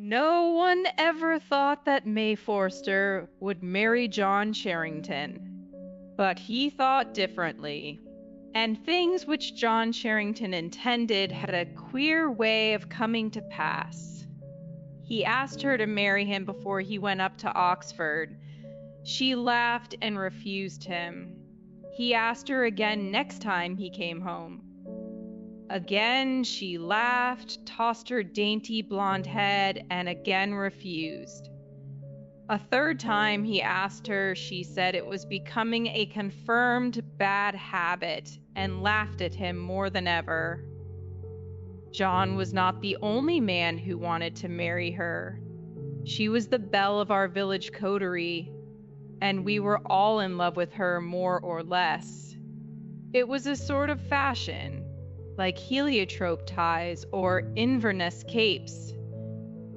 No one ever thought that May Forster would marry John Charrington, but he thought differently. And things which John Charrington intended had a queer way of coming to pass. He asked her to marry him before he went up to Oxford. She laughed and refused him. He asked her again next time he came home. Again she laughed, tossed her dainty blonde head, and again refused. A third time he asked her, she said it was becoming a confirmed bad habit, and laughed at him more than ever. John was not the only man who wanted to marry her. She was the belle of our village coterie, and we were all in love with her more or less. It was a sort of fashion, like heliotrope ties or Inverness capes.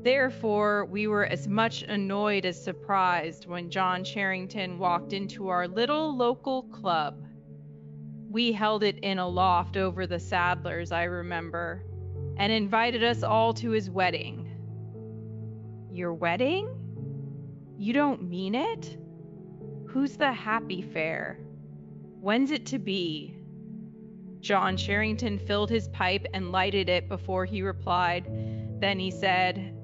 Therefore, we were as much annoyed as surprised when John Charrington walked into our little local club. We held it in a loft over the Sadlers, I remember, and invited us all to his wedding. Your wedding? You don't mean it? Who's the happy fair? When's it to be? John Charrington filled his pipe and lighted it before he replied. Then he said,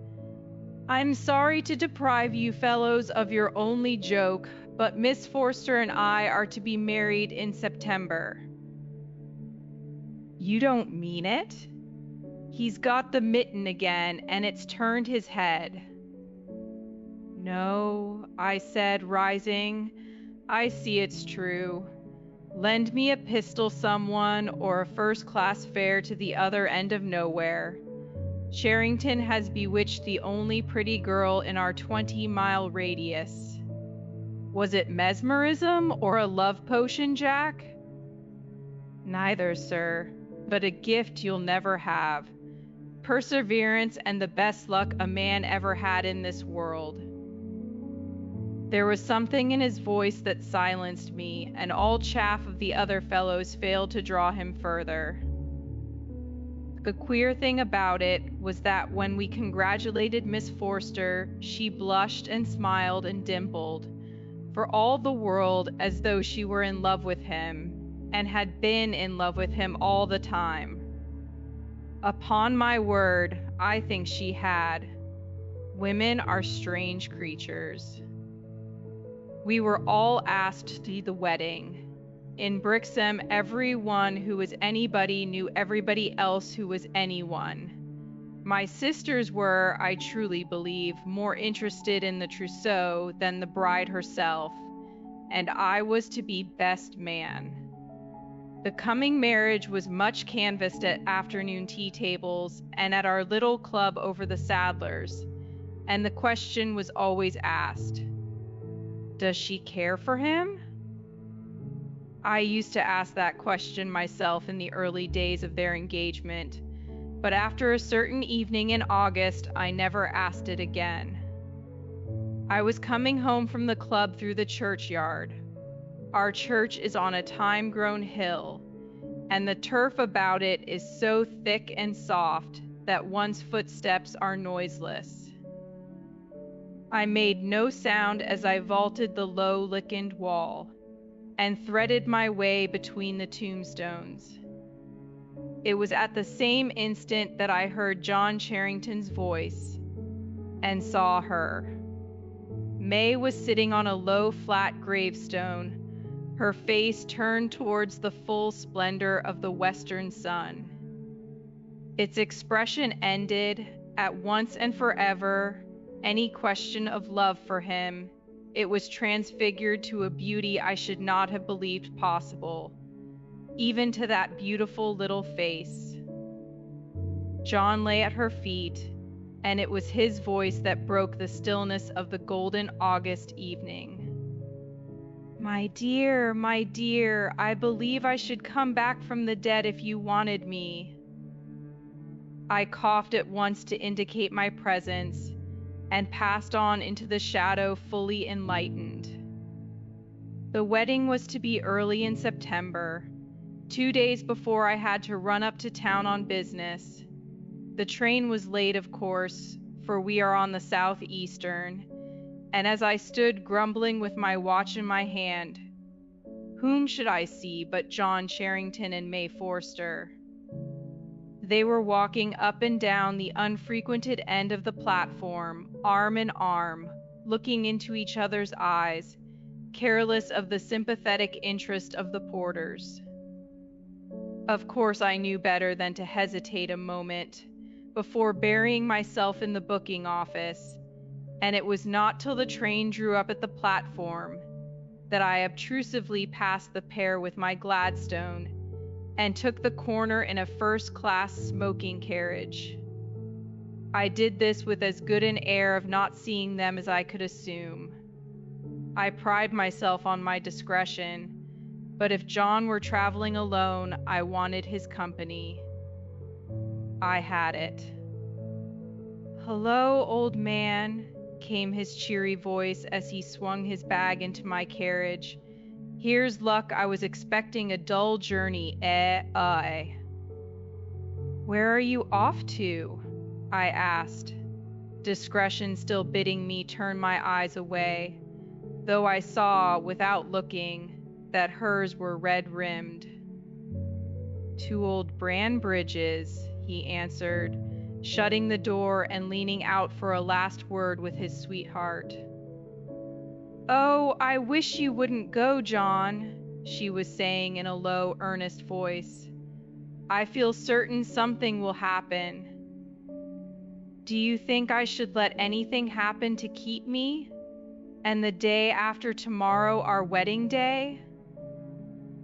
"I'm sorry to deprive you fellows of your only joke, but Miss Forster and I are to be married in September." You don't mean it? He's got the mitten again, and it's turned his head. No, I said, rising. I see it's true. Lend me a pistol, someone, or a first-class fare to the other end of nowhere. Charrington has bewitched the only pretty girl in our 20-mile radius. Was it mesmerism or a love potion, Jack? Neither, sir, but a gift you'll never have. Perseverance and the best luck a man ever had in this world. There was something in his voice that silenced me, and all chaff of the other fellows failed to draw him further. The queer thing about it was that when we congratulated Miss Forster, she blushed and smiled and dimpled, for all the world as though she were in love with him, and had been in love with him all the time. Upon my word, I think she had. Women are strange creatures. We were all asked to the wedding. In Brixham, everyone who was anybody knew everybody else who was anyone. My sisters were, I truly believe, more interested in the trousseau than the bride herself, and I was to be best man. The coming marriage was much canvassed at afternoon tea tables and at our little club over the Sadlers, and the question was always asked, does she care for him? I used to ask that question myself in the early days of their engagement, but after a certain evening in August, I never asked it again. I was coming home from the club through the churchyard. Our church is on a time-grown hill, and the turf about it is so thick and soft that one's footsteps are noiseless. I made no sound as I vaulted the low lichened wall and threaded my way between the tombstones. It was at the same instant that I heard John Charrington's voice and saw her. May was sitting on a low, flat gravestone, her face turned towards the full splendor of the western sun. Its expression ended, at once and forever, any question of love for him. It was transfigured to a beauty I should not have believed possible, even to that beautiful little face. John lay at her feet, and it was his voice that broke the stillness of the golden August evening. My dear, I believe I should come back from the dead if you wanted me." I coughed at once to indicate my presence, and passed on into the shadow fully enlightened. The wedding was to be early in September, 2 days before I had to run up to town on business. The train was late, of course, for we are on the southeastern, and as I stood grumbling with my watch in my hand, whom should I see but John Charrington and May Forster? They were walking up and down the unfrequented end of the platform, arm in arm, looking into each other's eyes, careless of the sympathetic interest of the porters. Of course, I knew better than to hesitate a moment before burying myself in the booking office, and it was not till the train drew up at the platform that I obtrusively passed the pair with my Gladstone and took the corner in a first-class smoking carriage. I did this with as good an air of not seeing them as I could assume. I pride myself on my discretion, but if John were traveling alone, I wanted his company. I had it. "Hello, old man," came his cheery voice as he swung his bag into my carriage. "Here's luck. I was expecting a dull journey, aye." "Where are you off to?" I asked, discretion still bidding me turn my eyes away, though I saw, without looking, that hers were red-rimmed. "To old Branbridge's," he answered, shutting the door and leaning out for a last word with his sweetheart. "Oh, I wish you wouldn't go, John," she was saying in a low, earnest voice. "I feel certain something will happen." "Do you think I should let anything happen to keep me? And the day after tomorrow our wedding day?"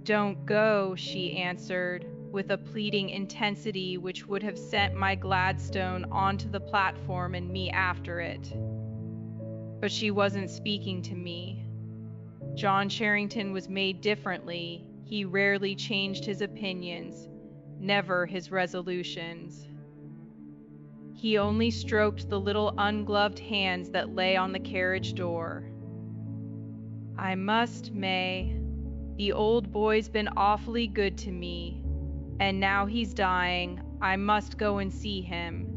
"Don't go," she answered, with a pleading intensity which would have sent my Gladstone onto the platform and me after it. But she wasn't speaking to me. John Charrington was made differently. He rarely changed his opinions, never his resolutions. He only stroked the little ungloved hands that lay on the carriage door. "I must, May. The old boy's been awfully good to me, and now he's dying, I must go and see him.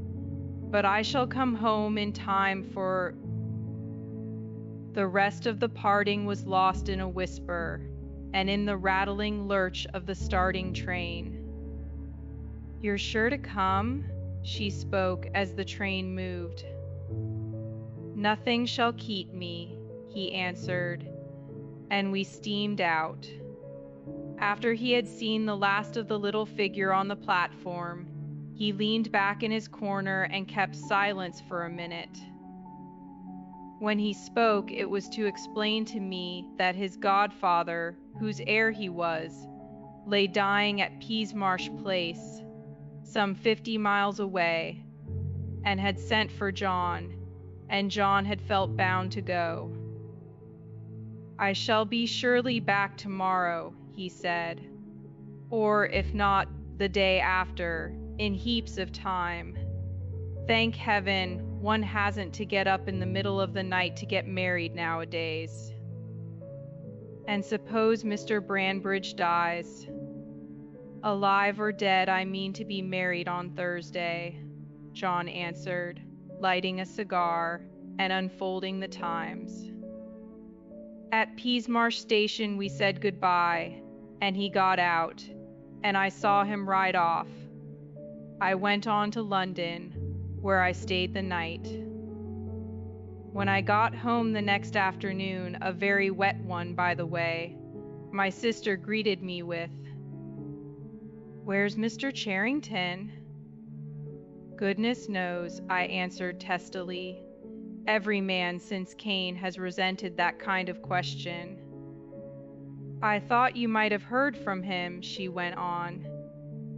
But I shall come home in time for—" The rest of the parting was lost in a whisper, and in the rattling lurch of the starting train. "You're sure to come?" she spoke as the train moved. "Nothing shall keep me," he answered, and we steamed out. After he had seen the last of the little figure on the platform, he leaned back in his corner and kept silence for a minute. When he spoke, it was to explain to me that his godfather, whose heir he was, lay dying at Peasmarsh Place, some 50 miles away, and had sent for John, and John had felt bound to go. "I shall be surely back tomorrow," he said, "or if not, the day after, in heaps of time. Thank heaven, one hasn't to get up in the middle of the night to get married nowadays." "And suppose Mr. Branbridge dies?" "Alive or dead, I mean to be married on Thursday," John answered, lighting a cigar and unfolding the Times. At Peasmarsh Station we said goodbye, and he got out, and I saw him ride off. I went on to London, where I stayed the night. When I got home the next afternoon, a very wet one by the way, my sister greeted me with, "Where's Mr. Charrington?" "Goodness knows," I answered testily. Every man since Cain has resented that kind of question. "I thought you might have heard from him," she went on,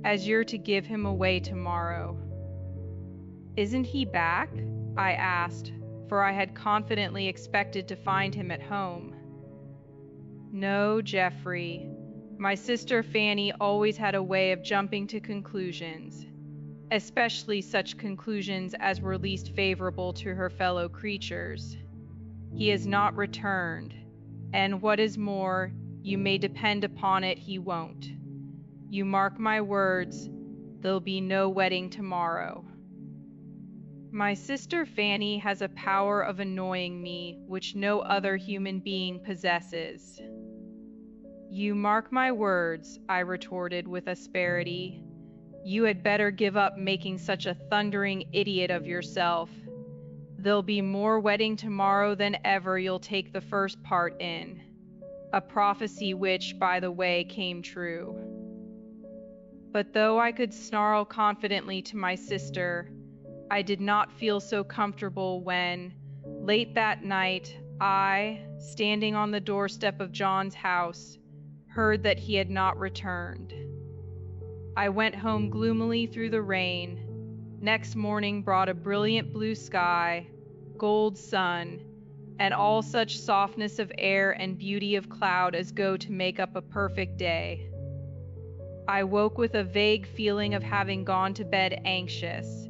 "as you're to give him away tomorrow." "Isn't he back?" I asked, for I had confidently expected to find him at home. "No, Geoffrey. My sister Fanny always had a way of jumping to conclusions, especially such conclusions as were least favorable to her fellow creatures. He has not returned, and what is more, you may depend upon it he won't. You mark my words, there'll be no wedding tomorrow." My sister Fanny has a power of annoying me which no other human being possesses. You mark my words, I retorted with asperity. You had better give up making such a thundering idiot of yourself. There'll be more wedding tomorrow than ever you'll take the first part in. A prophecy which, by the way, came true. But though I could snarl confidently to my sister, I did not feel so comfortable when, late that night, I, standing on the doorstep of John's house, heard that he had not returned. I went home gloomily through the rain. Next morning brought a brilliant blue sky, gold sun, and all such softness of air and beauty of cloud as go to make up a perfect day. I woke with a vague feeling of having gone to bed anxious,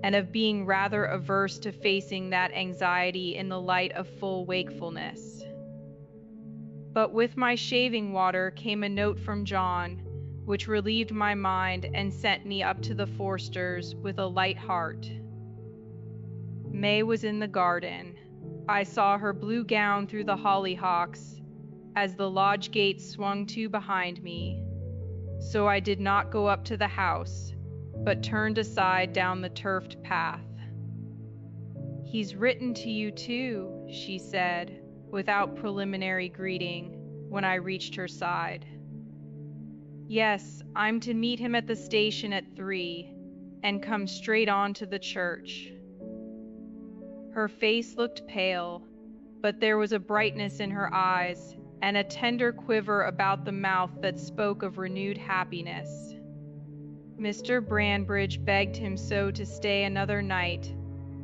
and of being rather averse to facing that anxiety in the light of full wakefulness. But with my shaving water came a note from John, which relieved my mind and sent me up to the Forsters with a light heart. May was in the garden. I saw her blue gown through the hollyhocks as the lodge gate swung to behind me, so I did not go up to the house, but turned aside down the turfed path. "He's written to you too," she said, without preliminary greeting, when I reached her side. "Yes, I'm to meet him at the station at 3, and come straight on to the church." Her face looked pale, but there was a brightness in her eyes, and a tender quiver about the mouth that spoke of renewed happiness. Mr. Branbridge begged him so to stay another night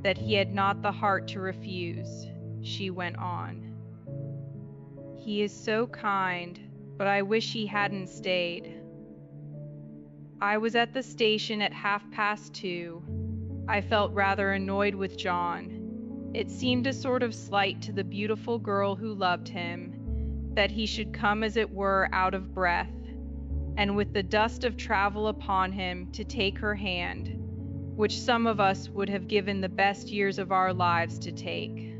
that he had not the heart to refuse, she went on. "He is so kind, but I wish he hadn't stayed." I was at the station at 2:30. I felt rather annoyed with John. It seemed a sort of slight to the beautiful girl who loved him, that he should come as it were out of breath, and with the dust of travel upon him, to take her hand, which some of us would have given the best years of our lives to take.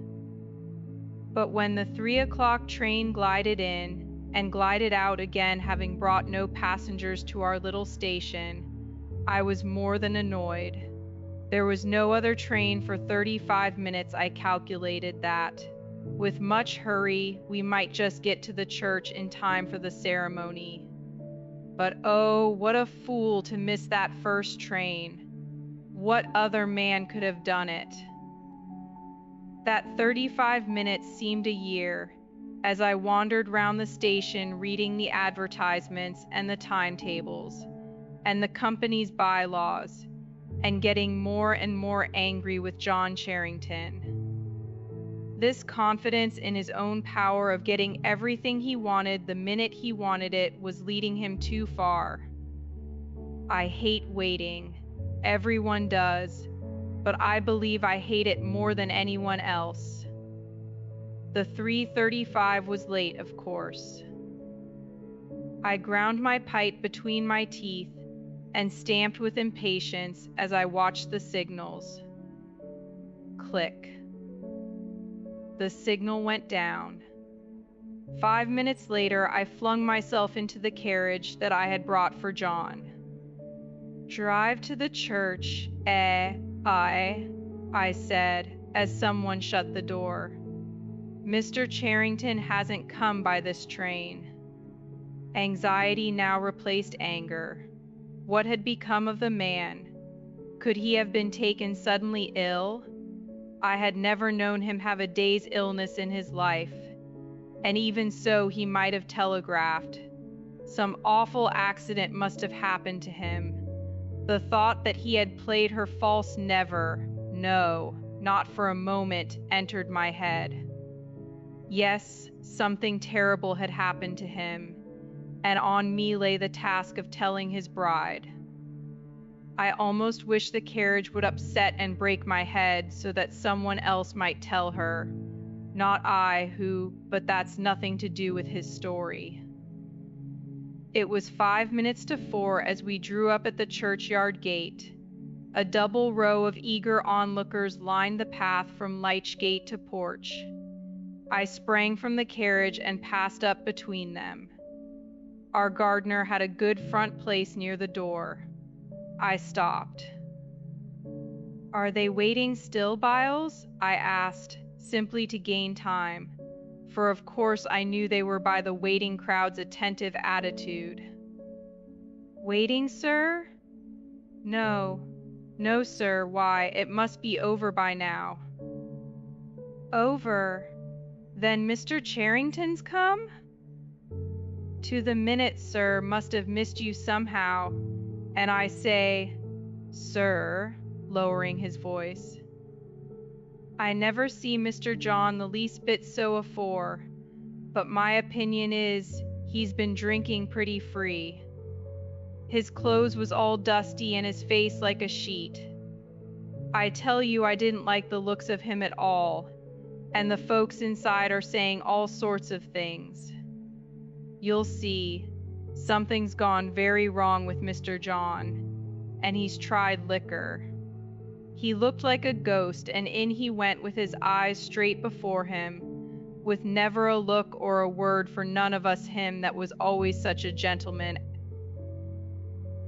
But when the 3 o'clock train glided in, and glided out again, having brought no passengers to our little station, I was more than annoyed. There was no other train for 35 minutes. I calculated that, with much hurry, we might just get to the church in time for the ceremony. But oh, what a fool to miss that first train! What other man could have done it? That 35 minutes seemed a year, as I wandered round the station reading the advertisements and the timetables, and the company's bylaws, and getting more and more angry with John Charrington. This confidence in his own power of getting everything he wanted the minute he wanted it was leading him too far. I hate waiting. Everyone does, but I believe I hate it more than anyone else. The 3:35 was late, of course. I ground my pipe between my teeth and stamped with impatience as I watched the signals. Click. The signal went down. 5 minutes later, I flung myself into the carriage that I had brought for John. "Drive to the church, I said, as someone shut the door. "Mr. Charrington hasn't come by this train." Anxiety now replaced anger. What had become of the man? Could he have been taken suddenly ill? I had never known him have a day's illness in his life, and even so he might have telegraphed. Some awful accident must have happened to him. The thought that he had played her false no, not for a moment, entered my head. Yes, something terrible had happened to him, and on me lay the task of telling his bride. I almost wished the carriage would upset and break my head so that someone else might tell her, not I, but that's nothing to do with his story. It was 5 minutes to 4 as we drew up at the churchyard gate. A double row of eager onlookers lined the path from Lychgate to porch. I sprang from the carriage and passed up between them. Our gardener had a good front place near the door. I stopped. "Are they waiting still, Biles?" I asked, simply to gain time, for of course I knew they were by the waiting crowd's attentive attitude. "Waiting, sir?" "No, no, sir. Why, it must be over by now." "Over? Then Mr. Charrington's come?" "To the minute, sir. Must have missed you somehow. And I say, sir," lowering his voice, "I never see Mr. John the least bit so afore, but my opinion is, he's been drinking pretty free. His clothes was all dusty and his face like a sheet. I tell you I didn't like the looks of him at all, and the folks inside are saying all sorts of things. You'll see, something's gone very wrong with Mr. John, and he's tried liquor. He looked like a ghost, and in he went with his eyes straight before him, with never a look or a word for none of us him that was always such a gentleman."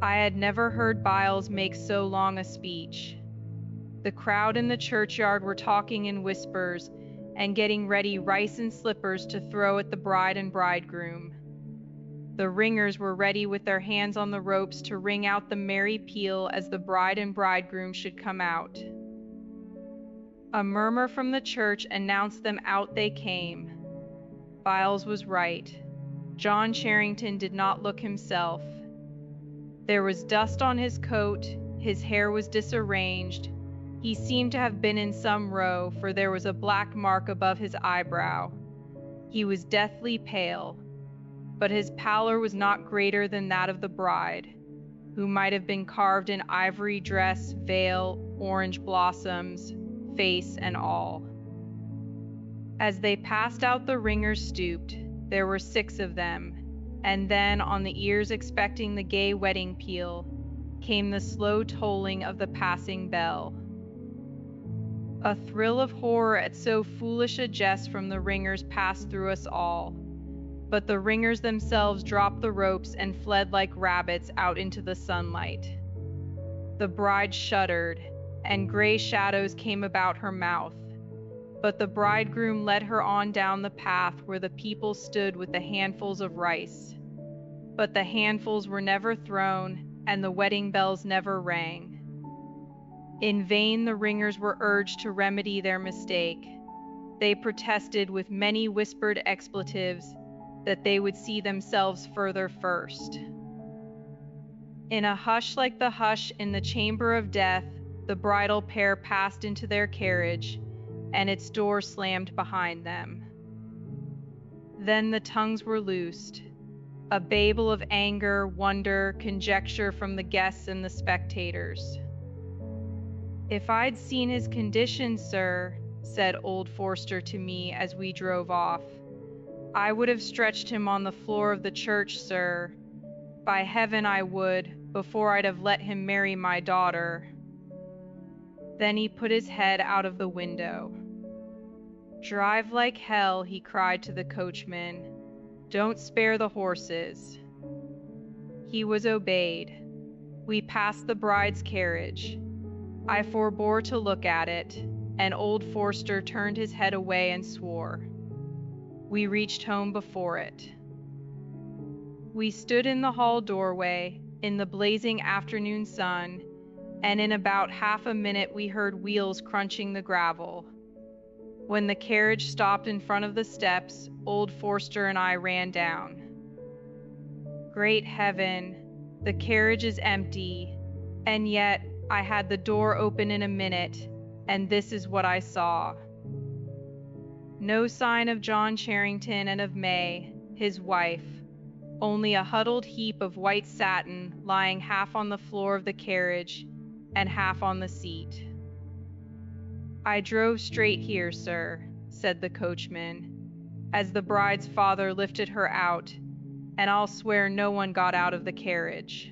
I had never heard Biles make so long a speech. The crowd in the churchyard were talking in whispers and getting ready rice and slippers to throw at the bride and bridegroom. The ringers were ready with their hands on the ropes to ring out the merry peal as the bride and bridegroom should come out. A murmur from the church announced them. Out they came. Biles was right. John Charrington did not look himself. There was dust on his coat, his hair was disarranged. He seemed to have been in some row, for there was a black mark above his eyebrow. He was deathly pale, but his pallor was not greater than that of the bride, who might have been carved in ivory dress, veil, orange blossoms, face and all. As they passed out, the ringers stooped. There were 6 of them, and then, on the ears expecting the gay wedding peal, came the slow tolling of the passing bell. A thrill of horror at so foolish a jest from the ringers passed through us all, but the ringers themselves dropped the ropes and fled like rabbits out into the sunlight. The bride shuddered, and gray shadows came about her mouth, but the bridegroom led her on down the path where the people stood with the handfuls of rice. But the handfuls were never thrown, and the wedding bells never rang. In vain the ringers were urged to remedy their mistake. They protested with many whispered expletives that they would see themselves further first. In a hush like the hush in the chamber of death, the bridal pair passed into their carriage, and its door slammed behind them. Then the tongues were loosed, a babel of anger, wonder, conjecture from the guests and the spectators. "If I'd seen his condition, sir," said old Forster to me as we drove off, "I would have stretched him on the floor of the church, sir. By heaven I would, before I'd have let him marry my daughter." Then he put his head out of the window. "Drive like hell," he cried to the coachman. "Don't spare the horses." He was obeyed. We passed the bride's carriage. I forbore to look at it, and old Forster turned his head away and swore. We reached home before it. We stood in the hall doorway, in the blazing afternoon sun, and in about half a minute we heard wheels crunching the gravel. When the carriage stopped in front of the steps, old Forster and I ran down. Great heaven, the carriage is empty, and yet I had the door open in a minute, and this is what I saw. No sign of John Charrington and of May, his wife, only a huddled heap of white satin lying half on the floor of the carriage and half on the seat. "I drove straight here, sir," said the coachman, as the bride's father lifted her out, "and I'll swear no one got out of the carriage."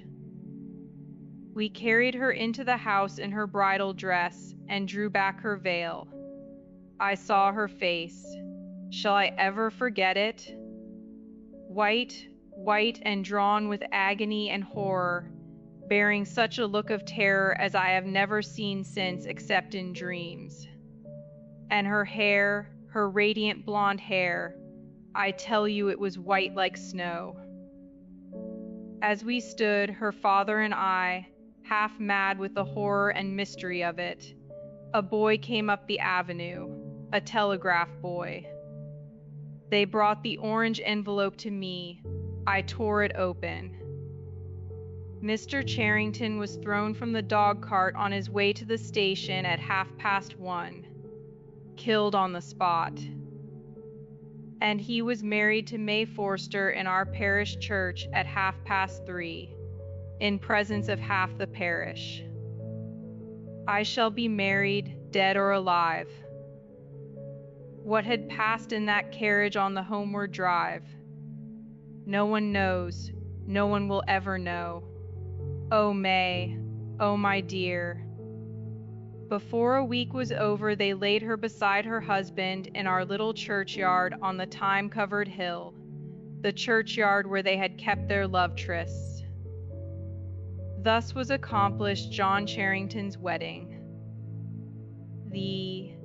We carried her into the house in her bridal dress and drew back her veil. I saw her face. Shall I ever forget it? White, white and drawn with agony and horror, bearing such a look of terror as I have never seen since except in dreams. And her hair, her radiant blonde hair, I tell you it was white like snow. As we stood, her father and I, half mad with the horror and mystery of it, a boy came up the avenue, a telegraph boy. They brought the orange envelope to me. I tore it open. Mr. Charrington was thrown from the dog cart on his way to the station at 1:30, killed on the spot. And he was married to May Forster in our parish church at 3:30, in presence of half the parish. I shall be married, dead or alive. What had passed in that carriage on the homeward drive? No one knows. No one will ever know. Oh, May, oh, my dear. Before a week was over, they laid her beside her husband in our little churchyard on the thyme-covered hill, the churchyard where they had kept their love trysts. Thus was accomplished John Charrington's wedding. The